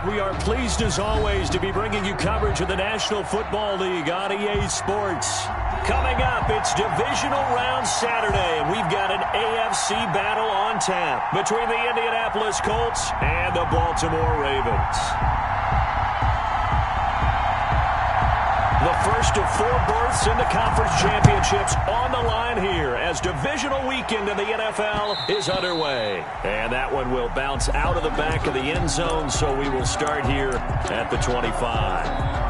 We are pleased as always to be bringing you coverage of the National Football League on EA Sports. Coming up, it's Divisional Round Saturday, and we've got an AFC battle on tap between the Indianapolis Colts and the Baltimore Ravens. The first of 4 berths in the conference championships on the line here as divisional weekend in the NFL is underway. And that one will bounce out of the back of the end zone, so we will start here at the 25.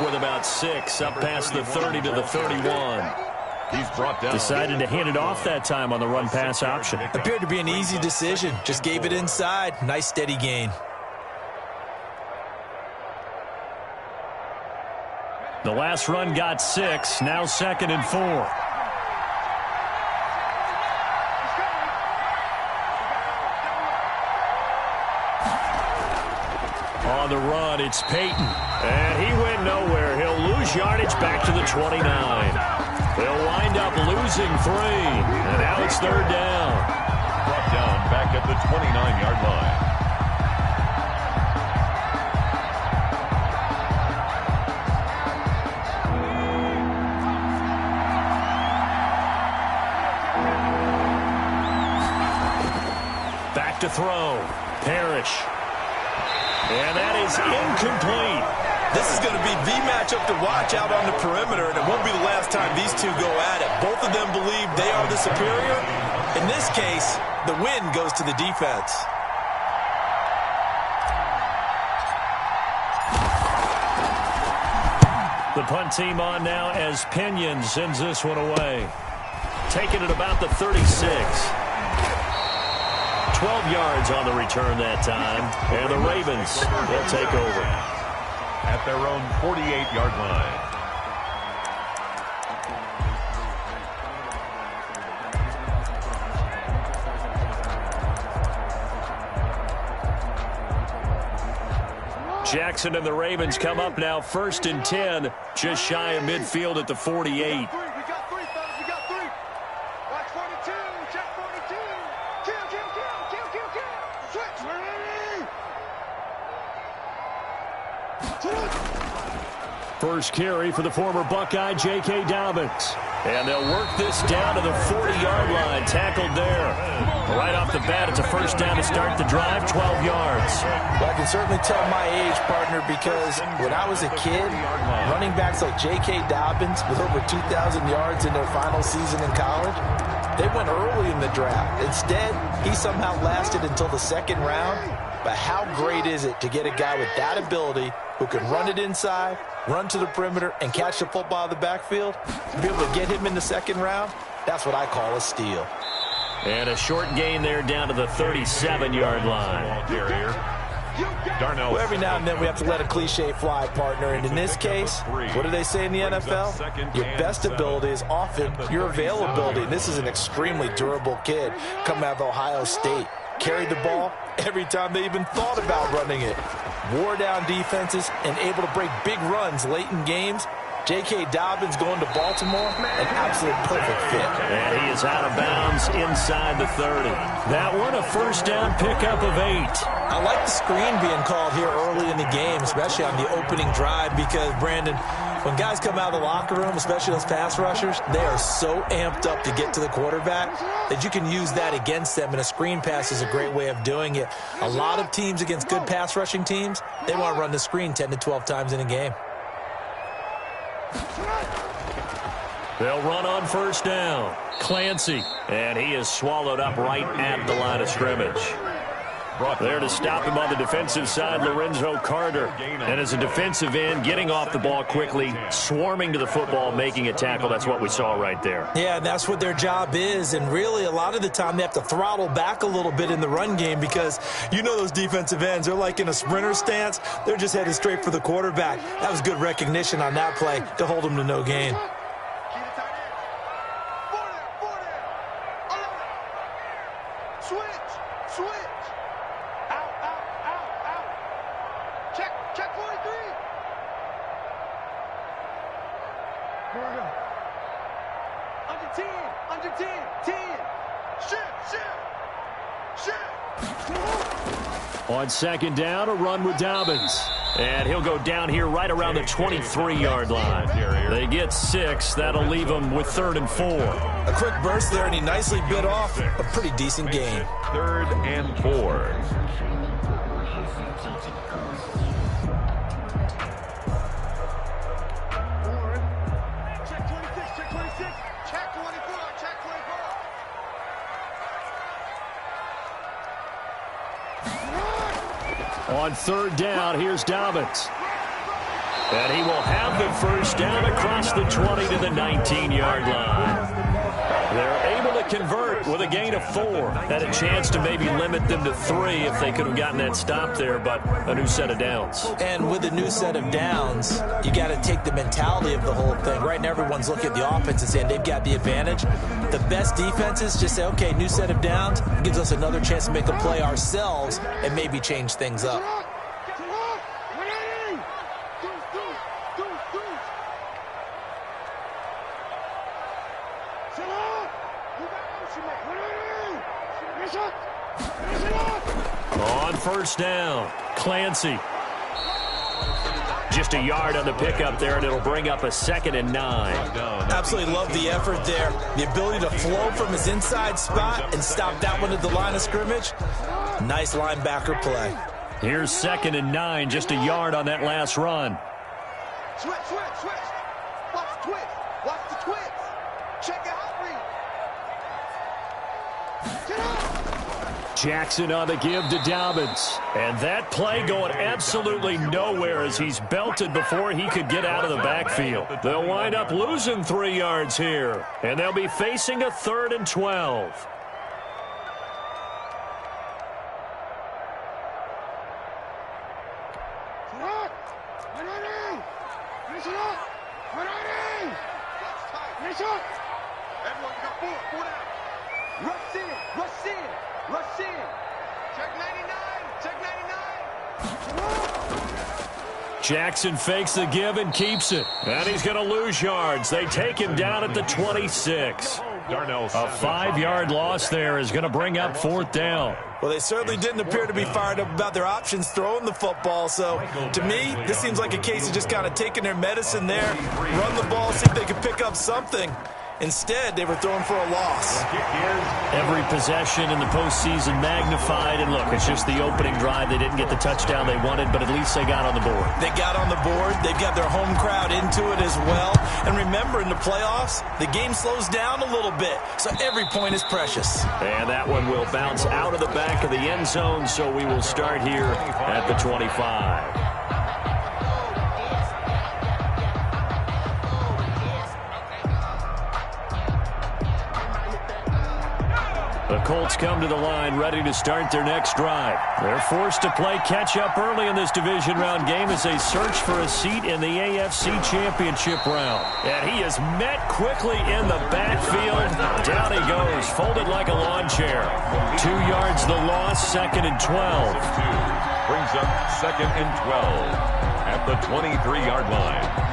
With about 6 up past the 30 to the 31. He's brought down. Decided to hand it off that time on the run-pass option. Appeared to be an easy decision. Just gave it inside. Nice steady gain. The last run got 6. Now 2nd and 4. On the run, it's Peyton. And he went nowhere. He'll lose yardage back to the 29. He'll wind up losing 3. And now it's 3rd down. Brought down back at the 29-yard line. Back to throw. Parrish. And that is incomplete. This is going to be the matchup to watch out on the perimeter, and it won't be the last time these two go at it. Both of them believe they are the superior. In this case, the win goes to the defense. The punt team on now as Pinion sends this one away. Taking it about the 36. 12 yards on the return that time, and the Ravens will take over at their own 48-yard line. Jackson and the Ravens come up now 1st and 10, just shy of midfield at the 48. First carry for the former Buckeye, J.K. Dobbins. And they'll work this down to the 40-yard line, tackled there. Right off the bat, it's a first down to start the drive, 12 yards. Well, I can certainly tell my age, partner, because when I was a kid, running backs like J.K. Dobbins with over 2,000 yards in their final season in college, they went early in the draft. Instead, he somehow lasted until the 2nd round. But how great is it to get a guy with that ability who can run it inside, run to the perimeter, and catch the football in the backfield? To be able to get him in the 2nd round, that's what I call a steal. And a short gain there down to the 37-yard line. Well, every now and then we have to let a cliche fly, partner. And in this case, what do they say in the NFL? Your best ability is often your availability. And this is an extremely durable kid coming out of Ohio State. Carried the ball every time they even thought about running it. Wore down defenses and able to break big runs late in games. J.K. Dobbins going to Baltimore, an absolute perfect fit. And he is out of bounds inside the 30. That one, a first down pickup of 8. I like the screen being called here early in the game, especially on the opening drive, because, Brandon, when guys come out of the locker room, especially those pass rushers, they are so amped up to get to the quarterback that you can use that against them, and a screen pass is a great way of doing it. A lot of teams against good pass rushing teams, they want to run the screen 10 to 12 times in a game. They'll run on first down. Clancy, and he is swallowed up right at the line of scrimmage. There to stop him on the defensive side, Lorenzo Carter. And as a defensive end, getting off the ball quickly, swarming to the football, making a tackle. That's what we saw right there. Yeah, and that's what their job is. And really, a lot of the time, they have to throttle back a little bit in the run game because you know those defensive ends, they're like in a sprinter stance. They're just headed straight for the quarterback. That was good recognition on that play to hold them to no gain. On second down, a run with Dobbins. And he'll go down here right around the 23-yard line. They get 6. That'll leave them with 3rd and 4. A quick burst there, and he nicely bit off a pretty decent gain. 3rd and 4. On 3rd down, here's Dobbins. And he will have the first down across the 20 to the 19-yard line. They're able to convert with a gain of 4. Had a chance to maybe limit them to 3 if they could have gotten that stop there, but a new set of downs. And with a new set of downs, you got to take the mentality of the whole thing. Right now, everyone's looking at the offense and saying they've got the advantage. The best defenses just say, okay, new set of downs, gives us another chance to make a play ourselves and maybe change things up. On first down, Clancy. Just a yard on the pickup there, and it'll bring up a 2nd and 9. Absolutely love the effort there. The ability to flow from his inside spot and stop that one at the line of scrimmage. Nice linebacker play. Here's 2nd and 9, just a yard on that last run. Switch. Watch the twist. Watch the twist. Check out read. Get up. Jackson on the give to Dobbins. And that play going absolutely nowhere as he's belted before he could get out of the backfield. They'll wind up losing 3 yards here. And they'll be facing a 3rd and 12. Everyone got 4 down. Rush in. Check 99. Jackson fakes the give and keeps it. And he's going to lose yards. They take him down at the 26. A 5-yard loss there is going to bring up 4th down. Well, they certainly didn't appear to be fired up about their options throwing the football. So, to me, this seems like a case of just kind of taking their medicine there, run the ball, see if they can pick up something. Instead, they were throwing for a loss. Every possession in the postseason magnified. And look, it's just the opening drive. They didn't get the touchdown they wanted, but at least they got on the board. They got on the board. They've got their home crowd into it as well. And remember, in the playoffs, the game slows down a little bit. So every point is precious. And that one will bounce out of the back of the end zone. So we will start here at the 25. The Colts come to the line ready to start their next drive. They're forced to play catch-up early in this division round game as they search for a seat in the AFC Championship round. And he is met quickly in the backfield. Down he goes, folded like a lawn chair. 2 yards the loss, 2nd and 12. Brings up 2nd and 12 at the 23-yard line.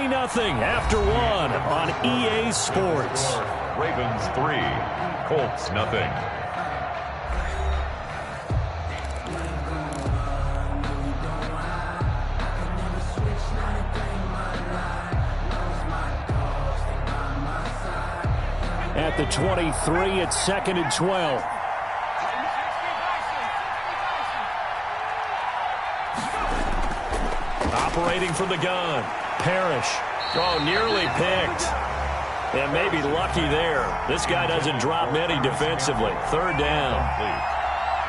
Nothing after one on EA Sports. Ravens 3, Colts nothing. At the 23, it's 2nd and 12. Operating from the gun. Parrish. Oh, nearly picked. And maybe lucky there. This guy doesn't drop many defensively. Third down.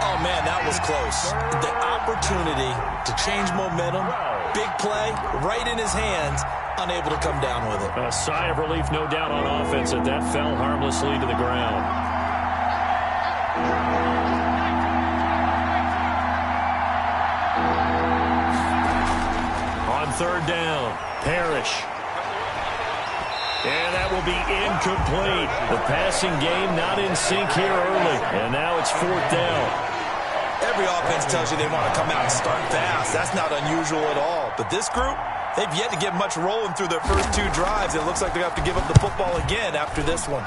Oh, man, that was close. The opportunity to change momentum, big play, right in his hands, unable to come down with it. A sigh of relief, no doubt, on offense that fell harmlessly to the ground. On third down, Parrish. And that will be incomplete. The passing game not in sync here early. And now it's fourth down. Every offense tells you they want to come out and start fast. That's not unusual at all. But this group, they've yet to get much rolling through their first two drives. It looks like they have to give up the football again after this one.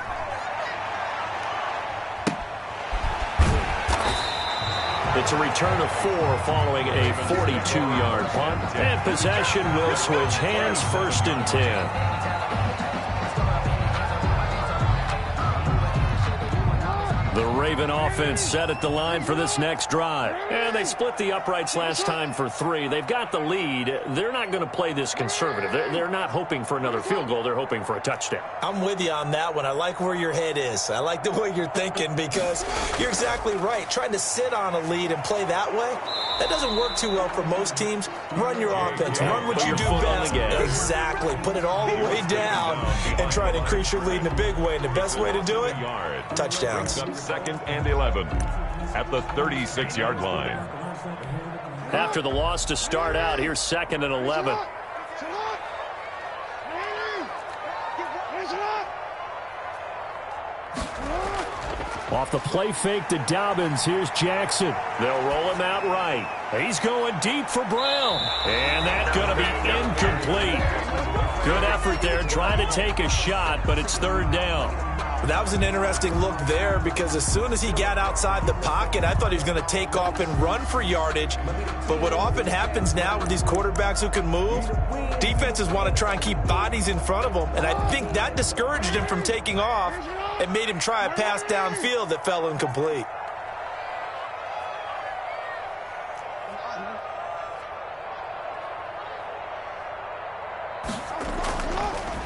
It's a return of 4 following a 42-yard punt. And possession will switch hands, first and 10. The Raven offense set at the line for this next drive. And they split the uprights last time for 3. They've got the lead. They're not going to play this conservative. They're not hoping for another field goal. They're hoping for a touchdown. I'm with you on that one. I like where your head is. I like the way you're thinking because you're exactly right. Trying to sit on a lead and play that way, that doesn't work too well for most teams. Run your offense. Run what you do best. Exactly. Put it all the way down and try to increase your lead in a big way. And the best way to do it, touchdowns. Second and 11 at the 36-yard line. After the loss to start out, here's second and 11. Off the play fake to Dobbins. Here's Jackson. They'll roll him out right. He's going deep for Brown. And that's going to be incomplete. Good effort there trying to take a shot, but it's third down. That was an interesting look there because as soon as he got outside the pocket, I thought he was going to take off and run for yardage. But what often happens now with these quarterbacks who can move, defenses want to try and keep bodies in front of them. And I think that discouraged him from taking off and made him try a pass downfield that fell incomplete.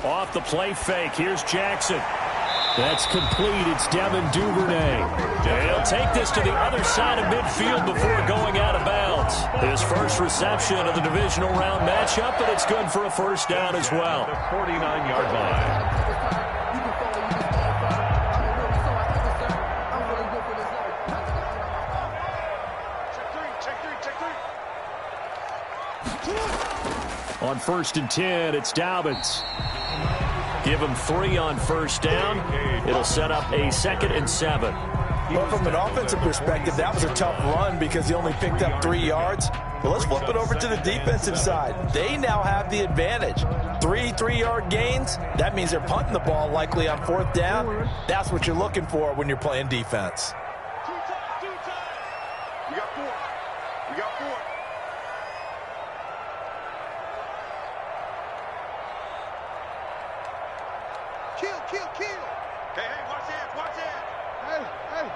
Off the play fake, here's Jackson. That's complete. It's Devin Duvernay. He'll take this to the other side of midfield before going out of bounds. His first reception of the divisional round matchup, but it's good for a first down as well. The 49-yard line. On first and 10, it's Dobbins. Give him 3 on first down. It'll set up a second and 7. Well, from an offensive perspective, that was a tough run because he only picked up 3 yards. But let's flip it over to the defensive side. They now have the advantage. 3 3-yard gains. That means they're punting the ball likely on fourth down. That's what you're looking for when you're playing defense. We got 4. We got 4. Kill. Hey, watch it. Hey.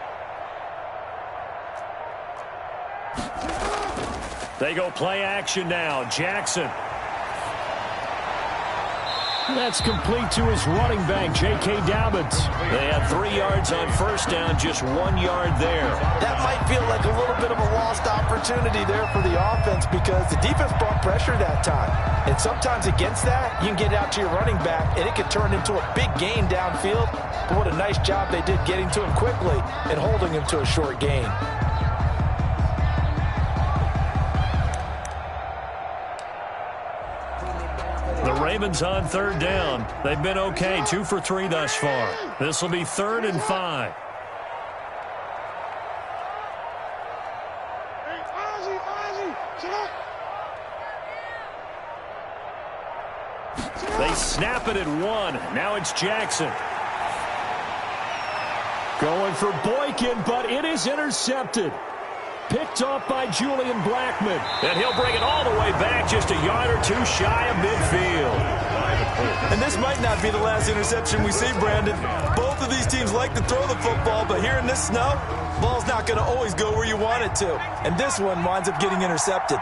They go play action now. Jackson. That's complete to his running back, J.K. Dobbins. They had 3 yards on first down, just 1 yard there. That might feel like a little bit of a lost opportunity there for the offense because the defense brought pressure that time. And sometimes against that, you can get out to your running back, and it could turn into a big gain downfield. But what a nice job they did getting to him quickly and holding him to a short gain. The Ravens on third down. They've been okay, 2 for 3 thus far. This will be 3rd and 5. They snap it at 1. Now it's Jackson. Going for Boykin, but it is intercepted. Picked off by Julian Blackmon. And he'll bring it all the way back just a yard or 2 shy of midfield. And this might not be the last interception we see, Brandon. Both of these teams like to throw the football, but here in this snow, ball's not going to always go where you want it to. And this one winds up getting intercepted.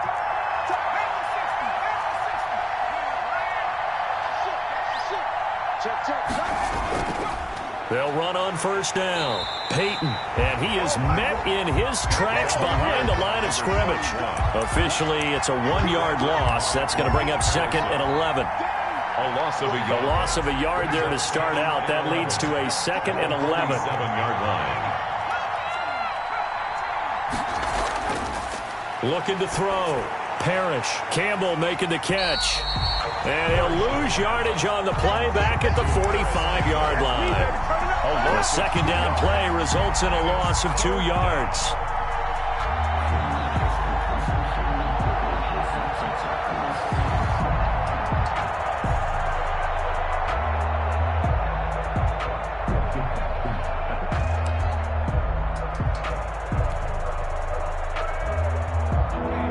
They'll run on first down. Peyton, and he is met in his tracks behind the line of scrimmage. Officially, it's a 1-yard loss. That's going to bring up 2nd and 11. A loss of a yard. A loss of a yard there to start out. That leads to a 2nd and 11. 7-yard line. Looking to throw. Parrish. Campbell making the catch. And he'll lose yardage on the play back at the 45-yard line. The second down play results in a loss of 2 yards.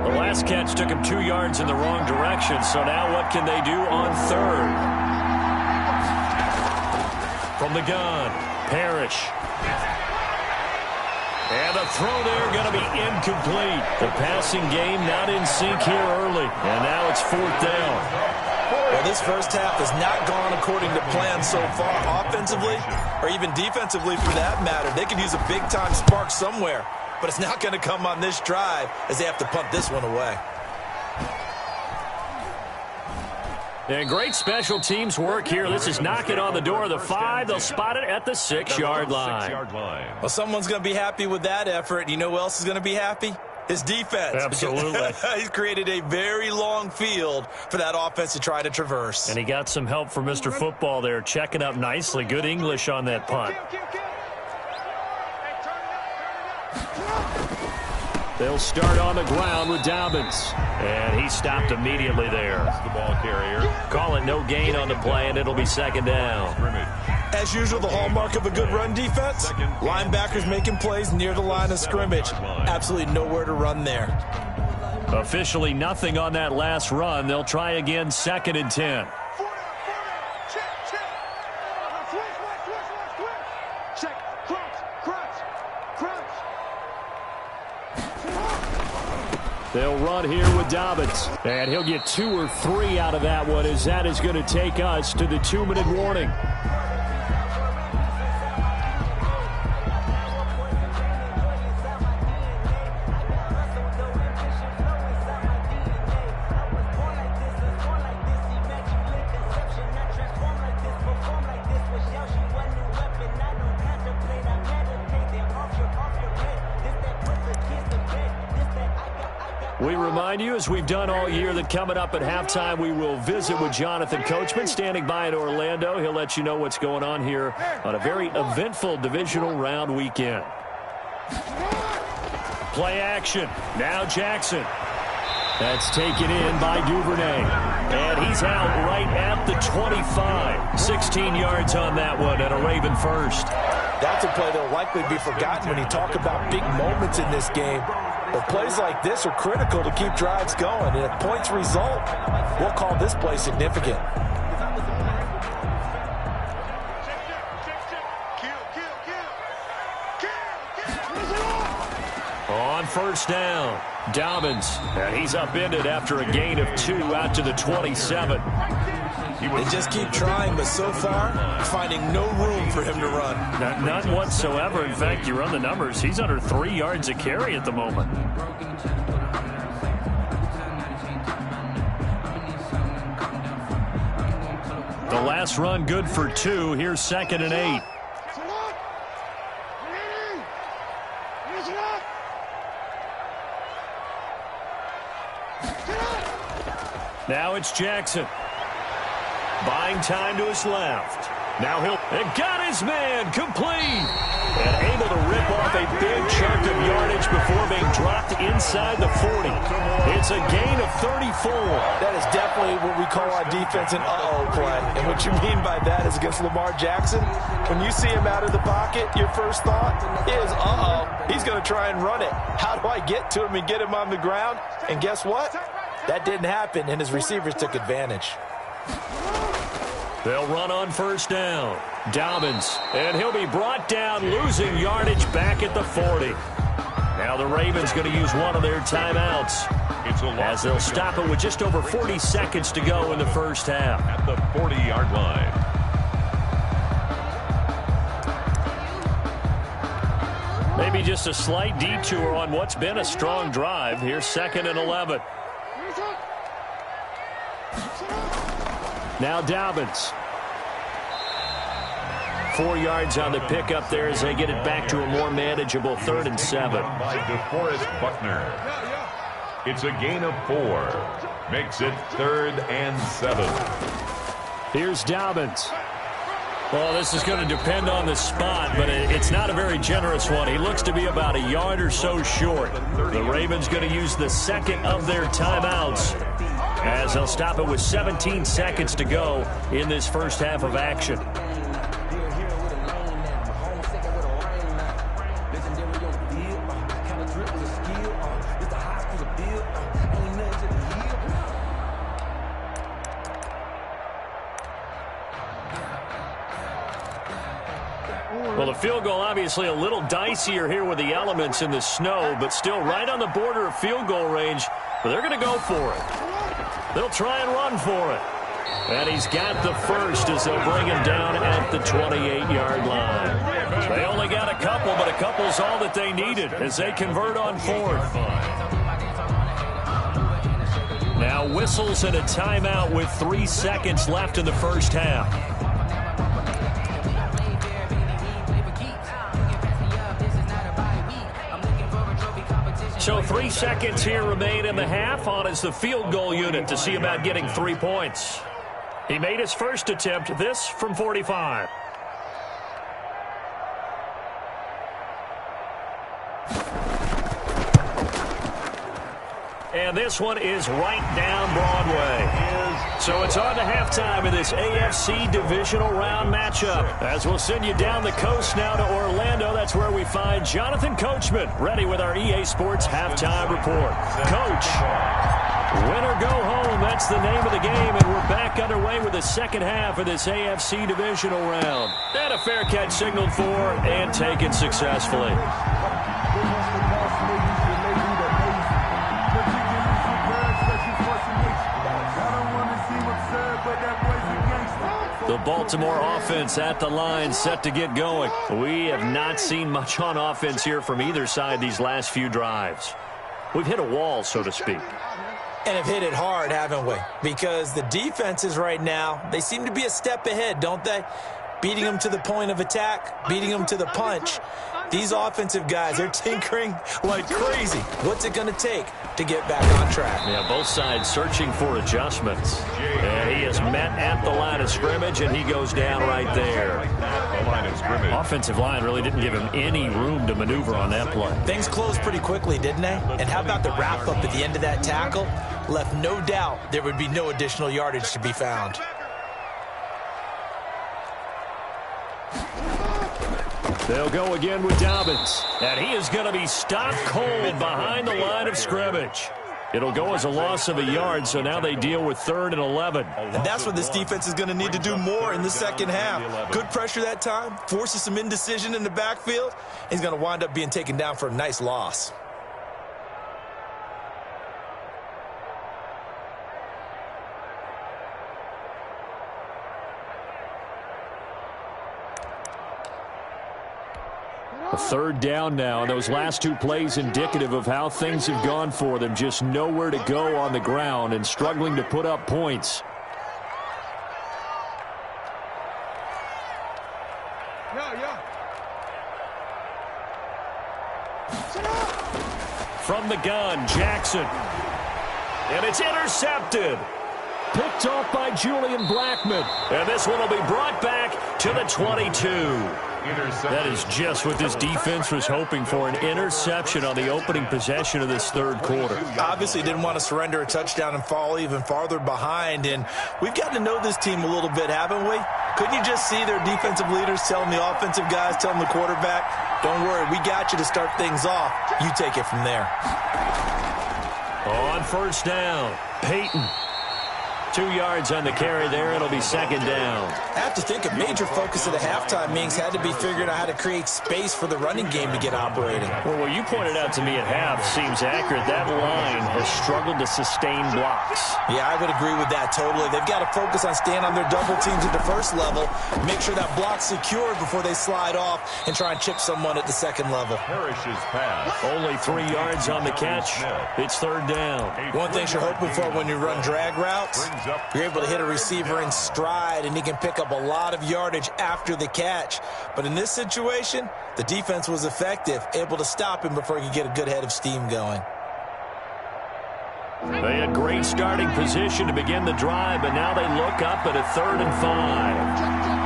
The last catch took him 2 yards in the wrong direction, so now what can they do on third? From the gun, Parrish. And the throw there going to be incomplete. The passing game not in sync here early. And now it's 4th down. Well, this first half has not gone according to plan so far, offensively or even defensively for that matter. They could use a big-time spark somewhere, but it's not going to come on this drive as they have to punt this one away. And great special teams work here. This is knocking on the door of the 5. They'll spot it at the 6-yard line. Well, someone's going to be happy with that effort. You know who else is going to be happy? His defense. Absolutely. He's created a very long field for that offense to try to traverse. And he got some help from Mr. Football there, checking up nicely. Good English on that punt. They'll start on the ground with Dobbins. And he stopped immediately there. The ball carrier. Call it no gain on the play, and it'll be 2nd down. As usual, the hallmark of a good run defense, linebackers making plays near the line of scrimmage. Absolutely nowhere to run there. Officially nothing on that last run. They'll try again, 2nd and 10. They'll run here with Dobbins. And he'll get 2 or 3 out of that one, as that is going to take us to the 2-minute warning. We remind you, as we've done all year, that coming up at halftime, we will visit with Jonathan Coachman, standing by in Orlando. He'll let you know what's going on here on a very eventful divisional round weekend. Play action. Now Jackson. That's taken in by Duvernay. And he's out right at the 25. 16 yards on that one and a Raven first. That's a play that will likely be forgotten when you talk about big moments in this game. But plays like this are critical to keep drives going. And if points result, we'll call this play significant. On first down, Dobbins. And he's upended after a gain of 2 out to the 27. They just keep trying, but so far, finding no room for him to run. None whatsoever. In fact, you run the numbers, he's under 3 yards a carry at the moment. The last run good for 2. Here's 2nd and 8. Now it's Jackson. Buying time to his left. Now he'll got his man complete. And able to rip off a big chunk of yardage before being dropped inside the 40. It's a gain of 34. That is definitely what we call our defense an uh-oh play. And what you mean by that is against Lamar Jackson, when you see him out of the pocket, your first thought is, uh-oh, he's going to try and run it. How do I get to him and get him on the ground? And guess what? That didn't happen, and his receivers took advantage. They'll run on first down. Dobbins, and he'll be brought down, losing yardage back at the 40. Now the Ravens going to use one of their timeouts as they'll stop it with just over 40 seconds to go in the first half. At the 40-yard line. Maybe just a slight detour on what's been a strong drive. Here's 2nd and 11. Now Dobbins. 4 yards on the pickup there as they get it back to a more manageable 3rd and 7. By DeForest Buckner. It's a gain of 4. Makes it 3rd and 7. Here's Dobbins. Well, this is going to depend on the spot, but it's not a very generous one. He looks to be about a yard or so short. The Ravens going to use the second of their timeouts as they'll stop it with 17 seconds to go in this first half of action. Well, the field goal obviously a little dicier here with the elements in the snow, but still right on the border of field goal range. But they're going to go for it. They'll try and run for it. And he's got the first as they'll bring him down at the 28-yard line. They only got a couple, but a couple's all that they needed as they convert on 4th. Now whistles and a timeout with 3 seconds left in the first half. So 3 seconds here remain in the half. On is the field goal unit to see about getting 3 points. He made his first attempt, this from 45. And this one is right down Broadway. So it's on to halftime in this AFC divisional round matchup. As we'll send you down the coast now to Orlando, that's where we find Jonathan Coachman, ready with our EA Sports halftime report. Coach, win or go home, that's the name of the game, and we're back underway with the second half of this AFC divisional round. And a fair catch signaled for and taken successfully. The Baltimore offense at the line, set to get going. We have not seen much on offense here from either side these last few drives. We've hit a wall, so to speak. And have hit it hard, haven't we? Because the defenses right now, they seem to be a step ahead, don't they? Beating them to the point of attack, beating them to the punch. These offensive guys, they're tinkering like crazy. What's it going to take to get back on track? Yeah, both sides searching for adjustments. And he is met at the line of scrimmage, and he goes down right there. Offensive line really didn't give him any room to maneuver on that play. Things closed pretty quickly, didn't they? And how about the wrap-up at the end of that tackle? Left no doubt there would be no additional yardage to be found. They'll go again with Dobbins. And he is going to be stopped cold behind the line of scrimmage. It'll go as a loss of a yard, so now they deal with 3rd and 11. And that's what this defense is going to need to do more in the second half. Good pressure that time, forces some indecision in the backfield. He's going to wind up being taken down for a nice loss. A 3rd down now, and those last 2 plays indicative of how things have gone for them. Just nowhere to go on the ground and struggling to put up points. From the gun, Jackson. And it's intercepted. Picked off by Julian Blackmon. And this one will be brought back to the 22. That is just what this defense was hoping for, an interception on the opening possession of this 3rd quarter. Obviously didn't want to surrender a touchdown and fall even farther behind, and we've gotten to know this team a little bit, haven't we? Couldn't you just see their defensive leaders telling the offensive guys, telling the quarterback, don't worry, we got you to start things off. You take it from there. On 1st down, Peyton. 2 yards on the carry there. It'll be second down. I have to think a major focus of the halftime meetings had to be figuring out how to create space for the running game to get operating. Well, what you pointed out to me at half seems accurate. That line has struggled to sustain blocks. Yeah, I would agree with that totally. They've got to focus on staying on their double teams at the first level, make sure that block's secured before they slide off and try and chip someone at the second level. Parrish's pass. Only 3 yards on the catch. It's third down. One thing you're hoping for when you run drag routes, you're able to hit a receiver in stride, and he can pick up a lot of yardage after the catch. But in this situation, the defense was effective, able to stop him before he could get a good head of steam going. They had great starting position to begin the drive, but now they look up at a 3rd and 5.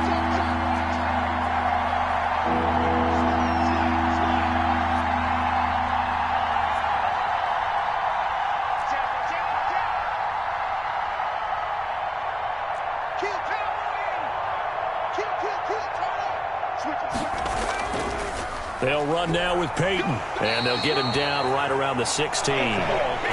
They'll run now with Peyton, and they'll get him down right around the 16.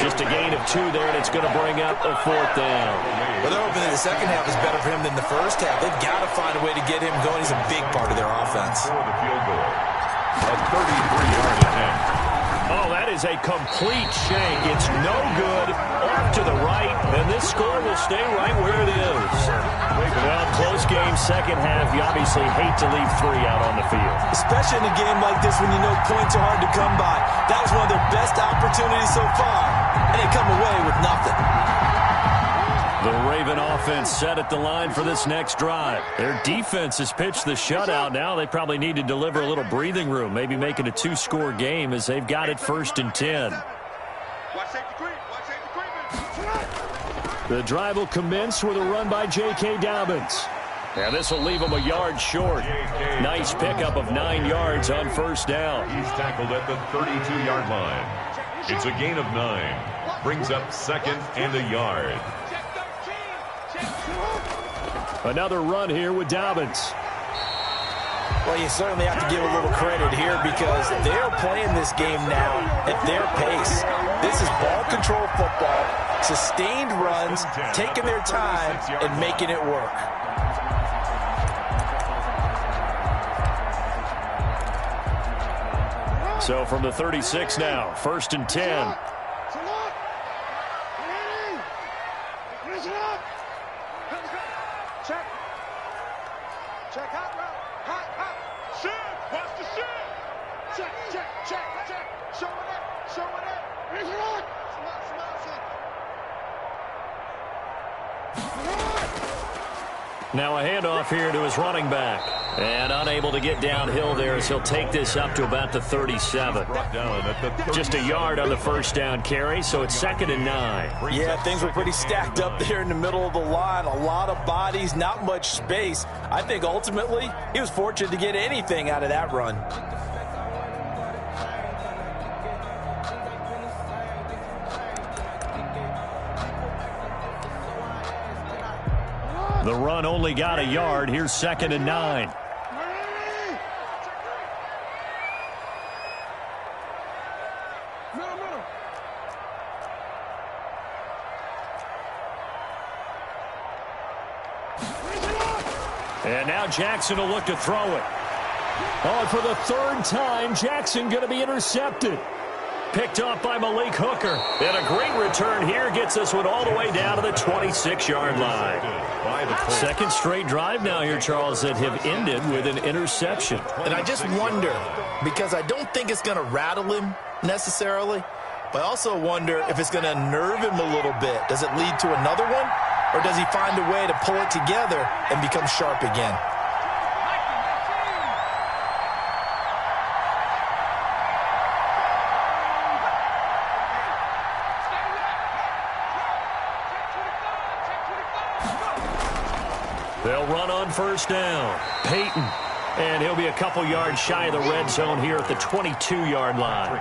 Just a gain of 2 there, and it's going to bring up a 4th down. Well, they're hoping that the second half is better for him than the first half. They've got to find a way to get him going. He's a big part of their offense. For the field goal. A 33-yard attempt. Oh, that is a complete shank. It's no good. Off to the right, and this score will stay right where it is. Well, close game, second half. You obviously hate to leave 3 out on the field. Especially in a game like this when you know points are hard to come by. That was one of their best opportunities so far, and they come away with nothing. The Raven offense set at the line for this next drive. Their defense has pitched the shutout. Now they probably need to deliver a little breathing room, maybe make it a 2-score game as they've got it 1st and 10. The drive will commence with a run by J.K. Dobbins. And this will leave him a yard short. Nice pickup of 9 yards on 1st down. He's tackled at the 32-yard line. It's a gain of 9. Brings up 2nd and a yard. Another run here with Dobbins. Well, you certainly have to give a little credit here because they're playing this game now at their pace. This is ball control football, sustained runs, taking their time, and making it work. So from the 36 now, 1st and 10. Check hot route. Hot. Shift. Watch the shift. Check. Showing it. Raise it on. Now a handoff here to his running back. And unable to get downhill there as he'll take this up to about the 37. Just a yard on the 1st down carry, so it's 2nd and 9. Yeah, things were pretty stacked up there in the middle of the line. A lot of bodies, not much space. I think ultimately he was fortunate to get anything out of that run. The run only got a yard. Here's 2nd and 9. And now Jackson will look to throw it. Oh, and for the 3rd time, Jackson going to be intercepted. Picked off by Malik Hooker. And a great return here gets this one all the way down to the 26-yard line. 2nd straight drive now here, Charles, that have ended with an interception. And I just wonder, because I don't think it's going to rattle him necessarily, but I also wonder if it's going to nerve him a little bit. Does it lead to another one? Or does he find a way to pull it together and become sharp again? They'll run on 1st down. Peyton. And he'll be a couple yards shy of the red zone here at the 22-yard line.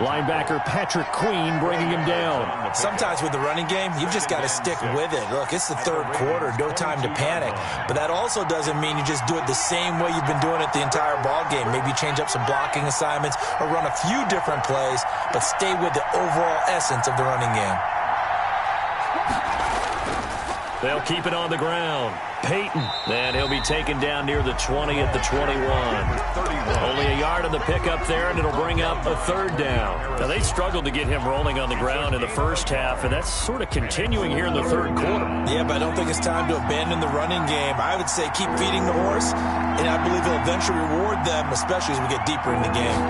Linebacker Patrick Queen bringing him down. Sometimes with the running game, you've just got to stick with it. Look, it's the 3rd quarter, no time to panic. But that also doesn't mean you just do it the same way you've been doing it the entire ball game. Maybe change up some blocking assignments or run a few different plays, but stay with the overall essence of the running game. They'll keep it on the ground. Peyton, and he'll be taken down near the 20 at the 21. Only a yard on the pickup there, and it'll bring up a third down. Now, they struggled to get him rolling on the ground in the first half, and that's sort of continuing here in the third quarter. Yeah, but I don't think it's time to abandon the running game. I would say keep feeding the horse, and I believe he'll eventually reward them, especially as we get deeper in the game.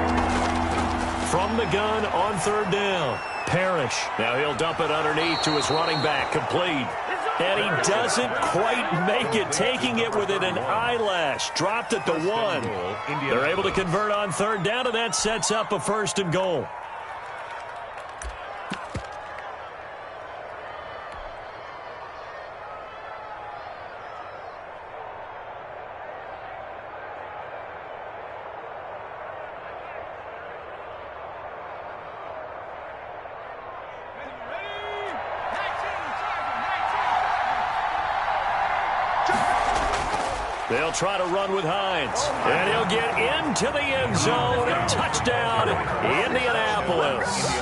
From the gun on third down, Parrish. Now he'll dump it underneath to his running back, complete. And he doesn't quite make it, taking it within an eyelash. Dropped it to 1. They're able to convert on third down, and that sets up a first and goal. They'll try to run with Hines, and he'll get into the end zone. Touchdown, Indianapolis.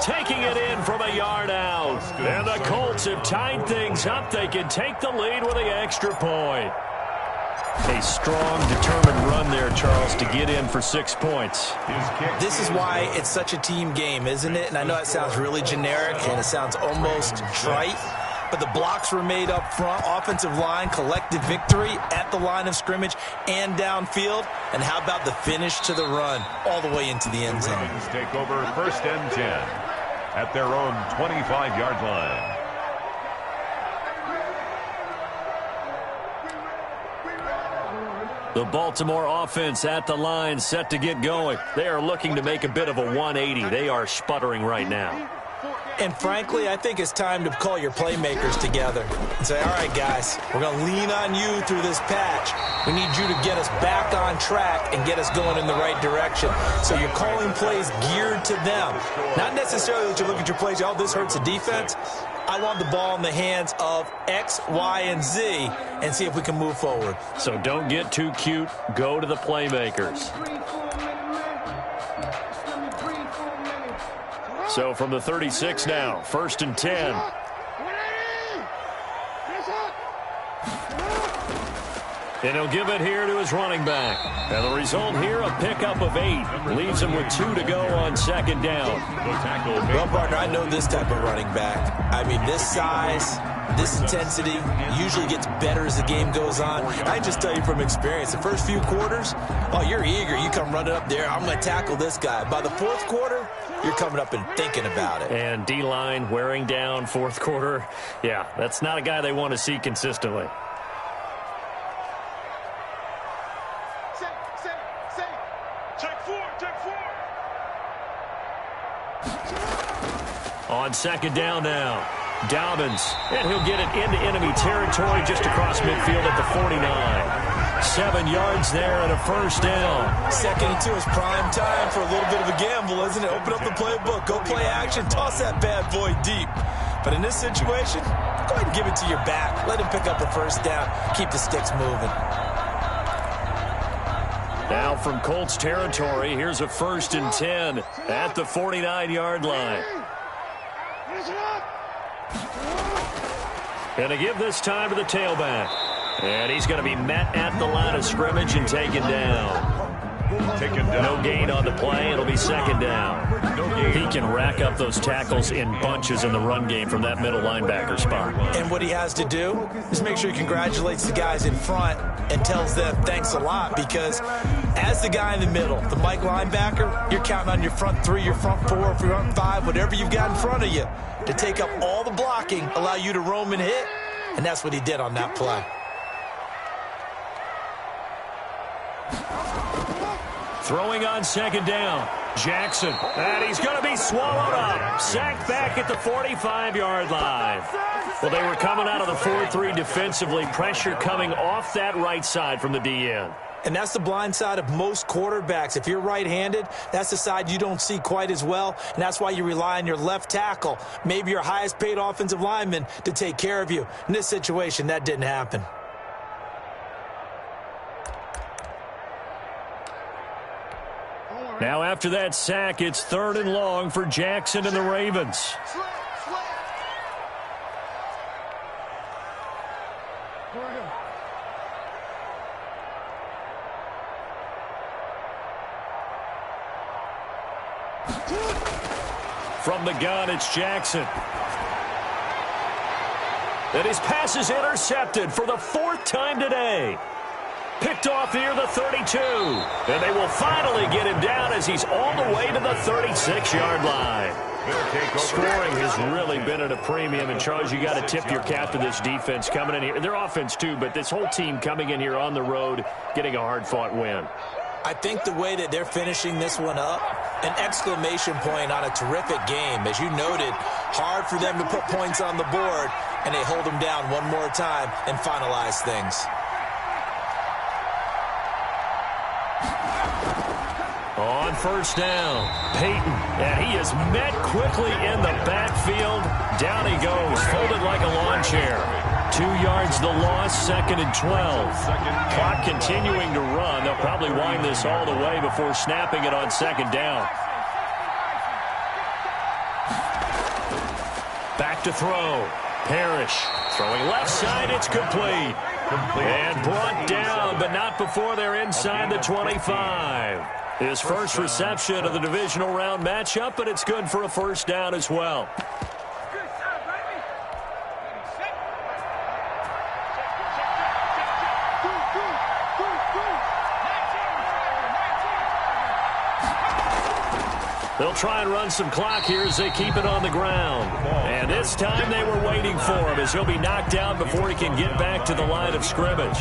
Taking it in from a yard out. And the Colts have tied things up. They can take the lead with the extra point. A strong, determined run there, Charles, to get in for 6 points. This is why it's such a team game, isn't it? And I know it sounds really generic, and it sounds almost trite. But the blocks were made up front. Offensive line, collective victory at the line of scrimmage and downfield. And how about the finish to the run all the way into the end zone? Ravens take over first and 10 at their own 25-yard line. The Baltimore offense at the line, set to get going. They are looking to make a bit of a 180. They are sputtering right now. And frankly, I think it's time to call your playmakers together and say, all right, guys, we're going to lean on you through this patch. We need you to get us back on track and get us going in the right direction. So you're calling plays geared to them. Not necessarily that you look at your plays, oh, this hurts the defense. I want the ball in the hands of X, Y, and Z and see if we can move forward. So don't get too cute. Go to the playmakers. So from the 36 now, first and 10. And he'll give it here to his running back. And the result here, a pickup of 8. Leaves him with 2 to go on second down. Well, partner, I know this type of running back. I mean, this size, this intensity usually gets better as the game goes on. I just tell you from experience, the first few quarters, oh, you're eager. You come running up there, I'm going to tackle this guy. By the fourth quarter, you're coming up and thinking about it. And D-line wearing down fourth quarter. Yeah, that's not a guy they want to see consistently. On second down now, Dobbins, and he'll get it into enemy territory just across midfield at the 49. 7 yards there and a first down. Second and 2 is prime time for a little bit of a gamble, isn't it? Open up the playbook, go play action, toss that bad boy deep. But in this situation, go ahead and give it to your back. Let him pick up a first down, keep the sticks moving. Now from Colts territory, here's a first and 10 at the 49-yard line. And to give this time to the tailback. And he's going to be met at the line of scrimmage and taken down. No gain on the play. It'll be second down. He can rack up those tackles in bunches in the run game from that middle linebacker spot. And what he has to do is make sure he congratulates the guys in front and tells them thanks a lot, because as the guy in the middle, the Mike linebacker, you're counting on your front 3, your front 4, your front 5, whatever you've got in front of you to take up all the blocking, allow you to roam and hit, and that's what he did on that play. Throwing on second down, Jackson, and he's going to be swallowed up. Sacked back at the 45-yard line. Well, they were coming out of the 4-3 defensively. Pressure coming off that right side from the DN. And that's the blind side of most quarterbacks. If you're right-handed, that's the side you don't see quite as well, and that's why you rely on your left tackle, maybe your highest-paid offensive lineman, to take care of you. In this situation, that didn't happen. Now after that sack, it's 3rd and long for Jackson and the Ravens. From the gun, it's Jackson. And his pass is intercepted for the fourth time today. Picked off near the 32. And they will finally get him down as he's all the way to the 36-yard line. Scoring has really been at a premium. And, Charles, you got to tip your cap to this defense coming in here. Their offense, too, but this whole team coming in here on the road, getting a hard-fought win. I think the way that they're finishing this one up, an exclamation point on a terrific game. As you noted, hard for them to put points on the board, and they hold them down one more time and finalize things. On first down, Peyton, and he is met quickly in the backfield. Down he goes, folded like a lawn chair. 2 yards the loss, 2nd and 12. Clock continuing to run. They'll probably wind this all the way before snapping it on 2nd down. Back to throw. Parrish throwing left side. It's complete. And brought down, but not before they're inside the 25. His first reception of the divisional round matchup, but it's good for a first down as well. They'll try and run some clock here as they keep it on the ground. And this time they were waiting for him as he'll be knocked down before he can get back to the line of scrimmage.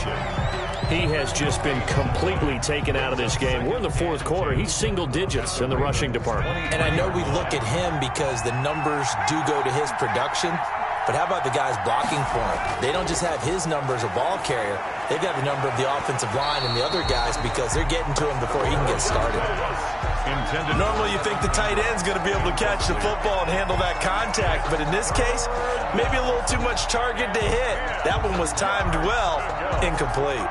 He has just been completely taken out of this game. We're in the fourth quarter. He's single digits in the rushing department. And I know we look at him because the numbers do go to his production. But how about the guys blocking for him? They don't just have his number as a ball carrier. They've got the number of the offensive line and the other guys because they're getting to him before he can get started. Normally you think the tight end's going to be able to catch the football and handle that contact. But in this case, maybe a little too much target to hit. That one was timed well, incomplete.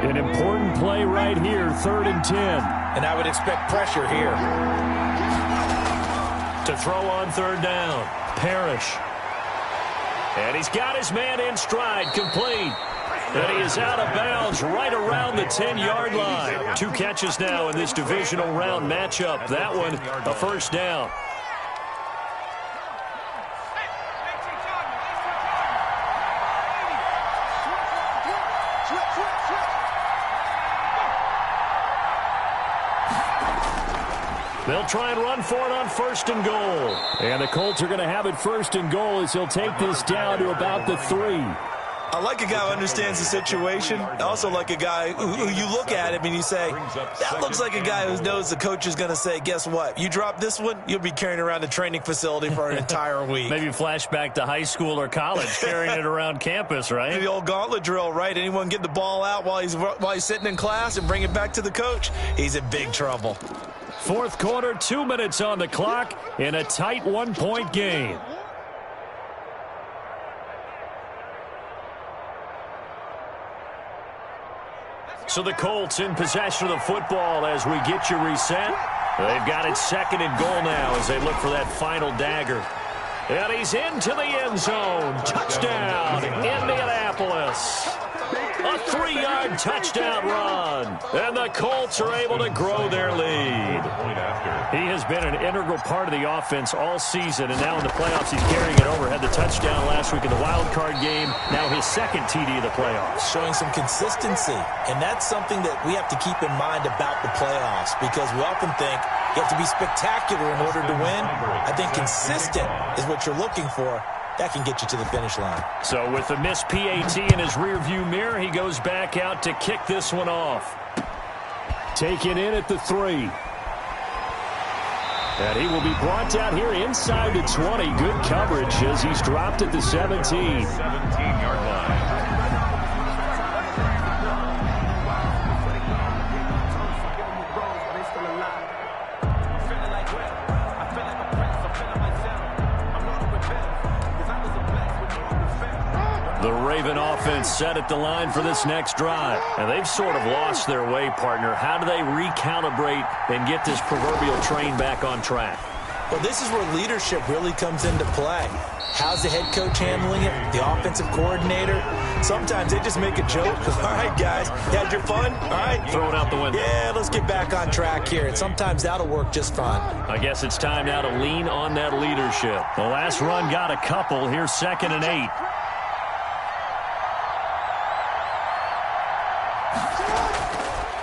An important play right here, 3rd and 10. And I would expect pressure here. To throw on 3rd down, Parrish. And he's got his man in stride, complete. And he is out of bounds right around the 10-yard line. 2 catches now in this divisional round matchup. That one, a first down. They'll try and run for it on 1st and goal. And the Colts are going to have it 1st and goal as he'll take this down to about the 3. I like a guy who understands the situation. I also like a guy who you look at him and you say, that looks like a guy who knows the coach is going to say, guess what? You drop this one, you'll be carrying around the training facility for an entire week. Maybe flashback to high school or college, carrying it around campus, right? The old gauntlet drill, right? Anyone get the ball out while he's sitting in class and bring it back to the coach? He's in big trouble. Fourth quarter, 2 minutes on the clock in a tight 1-point game. So the Colts in possession of the football as we get you reset. They've got it 2nd and goal now as they look for that final dagger. And he's into the end zone. Touchdown, Indianapolis. A 3-yard touchdown run. And the Colts are able to grow their lead. He has been an integral part of the offense all season, and now in the playoffs he's carrying it over. Had the touchdown last week in the wild card game. Now his 2nd TD of the playoffs. Showing some consistency, and that's something that we have to keep in mind about the playoffs because we often think you have to be spectacular in order to win. I think consistent is what you're looking for. That can get you to the finish line. So with the missed PAT in his rearview mirror, he goes back out to kick this one off. Taken in at the 3. And he will be brought down here inside the 20. Good coverage as he's dropped at the 17. 17-yard line. The Raven offense set at the line for this next drive. And they've sort of lost their way, partner. How do they recalibrate and get this proverbial train back on track? Well, this is where leadership really comes into play. How's the head coach handling it? The offensive coordinator? Sometimes they just make a joke. All right, guys, you had your fun? All right. Throw it out the window. Yeah, let's get back on track here. And sometimes that'll work just fine. I guess it's time now to lean on that leadership. The last run got a couple. Here's 2nd and 8.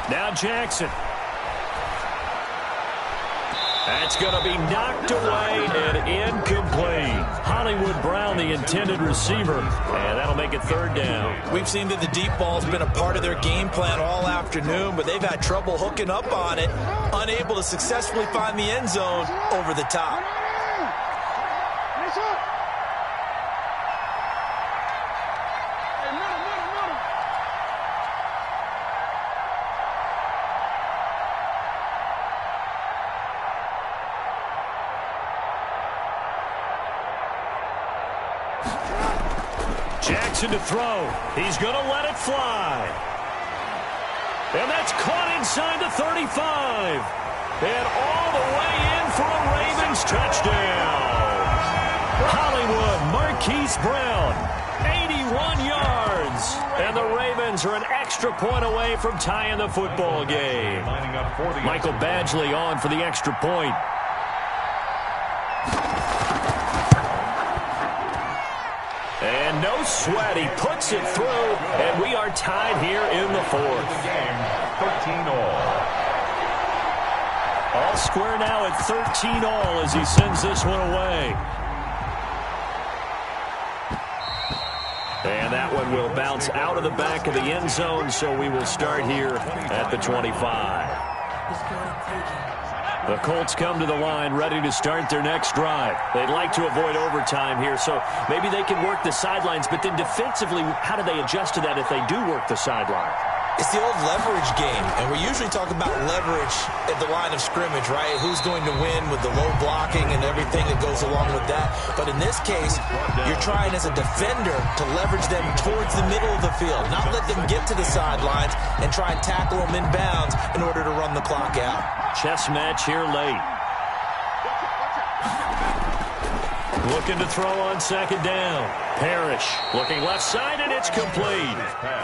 Now Jackson. That's going to be knocked away and incomplete. Hollywood Brown, the intended receiver, and that'll make it 3rd down. We've seen that the deep ball's been a part of their game plan all afternoon, but they've had trouble hooking up on it, unable to successfully find the end zone over the top. Jackson to throw. He's going to let it fly. And that's caught inside the 35. And all the way in for a Ravens touchdown. Hollywood Marquise Brown, 81 yards. And the Ravens are an extra point away from tying the football game. Michael Badgley on for the extra point. And no sweat, he puts it through, and we are tied here in the 4th. 13-all. All square now at 13-all as he sends this one away. And that one will bounce out of the back of the end zone, so we will start here at the 25. The Colts come to the line ready to start their next drive. They'd like to avoid overtime here, so maybe they can work the sidelines, but then defensively, how do they adjust to that if they do work the sideline? It's the old leverage game, and we usually talk about leverage at the line of scrimmage, right? Who's going to win with the low blocking and everything that goes along with that. But in this case, you're trying as a defender to leverage them towards the middle of the field, not let them get to the sidelines and try and tackle them in bounds in order to run the clock out. Chess match here late. Looking to throw on 2nd down. Parrish looking left side, and it's complete.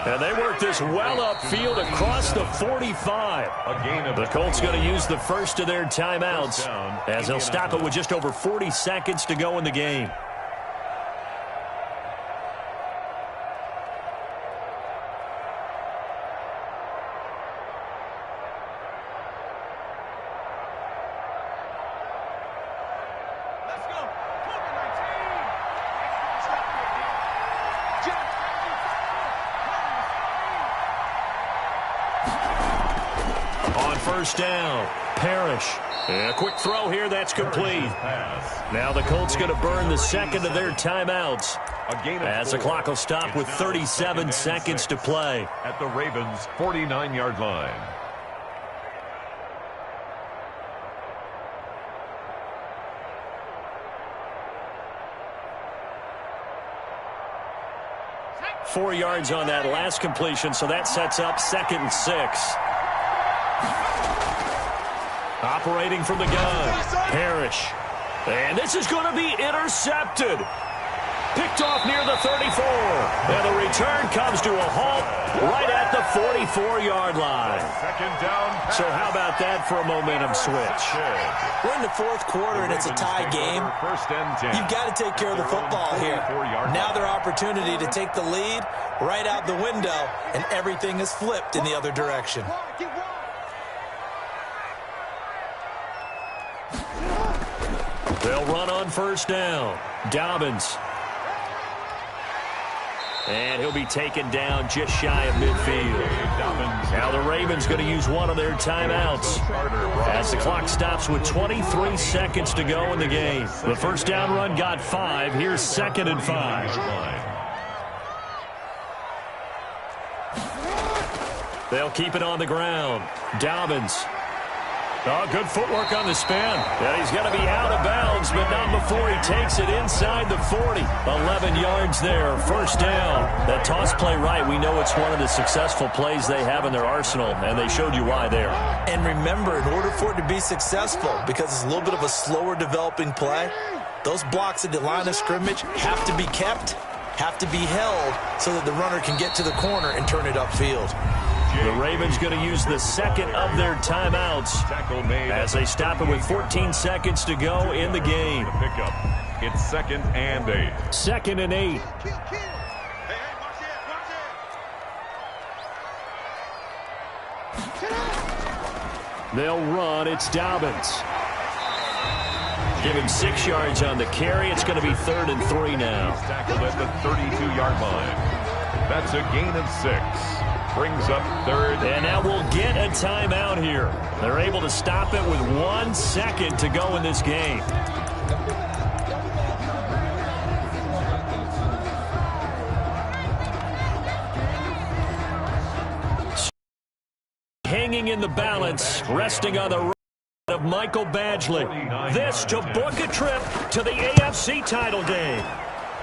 And they work this well upfield across the 45. The Colts going to use the first of their timeouts as they'll stop it with just over 40 seconds to go in the game. First down, Parrish. A quick throw here, that's complete. Now the Colts going to burn the second of their timeouts as the clock will stop with 37 seconds to play. At the Ravens' 49-yard line. Four yards on that last completion, so that sets up 2nd and 6. Operating from the gun, Parrish. And this is going to be intercepted. Picked off near the 34. And the return comes to a halt right at the 44-yard line. So how about that for a momentum switch? We're in the 4th quarter, and it's a tie game. You've got to take care of the football here. Now their opportunity to take the lead right out the window, and everything is flipped in the other direction. They'll run on first down. Dobbins. And he'll be taken down just shy of midfield. Now the Ravens going to use one of their timeouts as the clock stops with 23 seconds to go in the game. The first down run got 5. Here's 2nd and 5. They'll keep it on the ground. Dobbins. Oh, good footwork on the spin. Yeah, he's got to be out of bounds, but not before he takes it inside the 40. 11 yards there, first down. That toss play right, we know it's one of the successful plays they have in their arsenal, and they showed you why there. And remember, in order for it to be successful, because it's a little bit of a slower developing play, those blocks at the line of scrimmage have to be kept, have to be held, so that the runner can get to the corner and turn it upfield. The Ravens going to use the second of their timeouts as they stop it with 14 seconds to go in the game. It's 2nd and 8. 2nd and 8. They'll run. It's Dobbins. Give him 6 yards on the carry. It's going to be 3rd and 3 now. He's tackled at the 32-yard line. That's a gain of 6. Brings up 3rd. And now we'll get a timeout here. They're able to stop it with 1 second to go in this game. Hanging in the balance, resting on the right of Michael Badgley. This to book a trip to the AFC title game.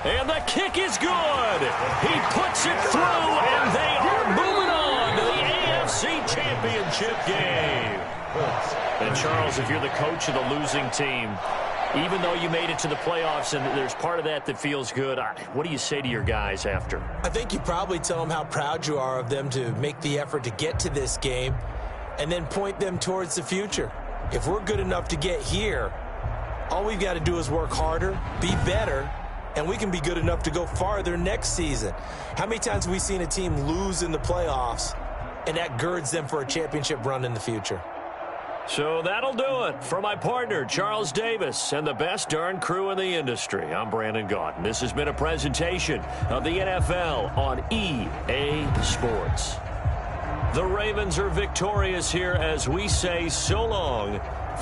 And the kick is good. He puts it through, and they are moving on to the AFC Championship game. And, Charles, if you're the coach of the losing team, even though you made it to the playoffs and there's part of that feels good, what do you say to your guys after? I think you probably tell them how proud you are of them to make the effort to get to this game and then point them towards the future. If we're good enough to get here, all we've got to do is work harder, be better, and we can be good enough to go farther next season. How many times have we seen a team lose in the playoffs, and that girds them for a championship run in the future? So that'll do it for my partner, Charles Davis, and the best darn crew in the industry. I'm Brandon Gaudin. This has been a presentation of the NFL on EA Sports. The Ravens are victorious here as we say so long